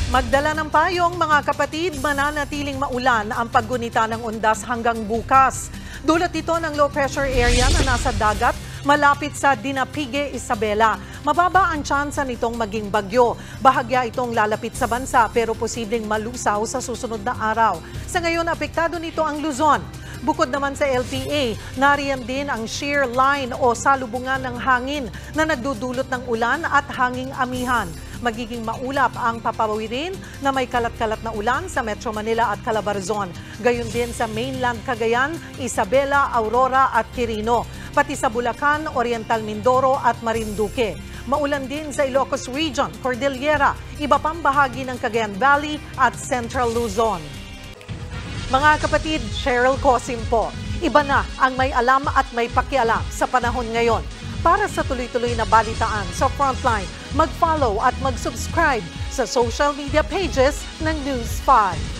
Magdala ng payong mga kapatid, mananatiling maulan ang paggunita ng undas hanggang bukas. Dulot ito ng low pressure area na nasa dagat malapit sa Dinapigue, Isabela. Mababa ang tsansa nitong maging bagyo. Bahagya itong lalapit sa bansa pero posibleng malusaw sa susunod na araw. Sa ngayon, apektado nito ang Luzon. Bukod naman sa LPA, nariyan din ang shear line o salubungan ng hangin na nagdudulot ng ulan at hanging amihan. Magiging maulap ang papawirin na may kalat-kalat na ulan sa Metro Manila at Calabarzon. Gayon din sa mainland Cagayan, Isabela, Aurora at Quirino. Pati sa Bulacan, Oriental Mindoro at Marinduque. Maulan din sa Ilocos Region, Cordillera, iba pang bahagi ng Cagayan Valley at Central Luzon. Mga kapatid, Cheryl Cosim po. Iba na ang may alam at may pakialam sa panahon ngayon. Para sa tuloy-tuloy na balitaan sa Frontline, mag-follow at mag-subscribe sa social media pages ng News 5.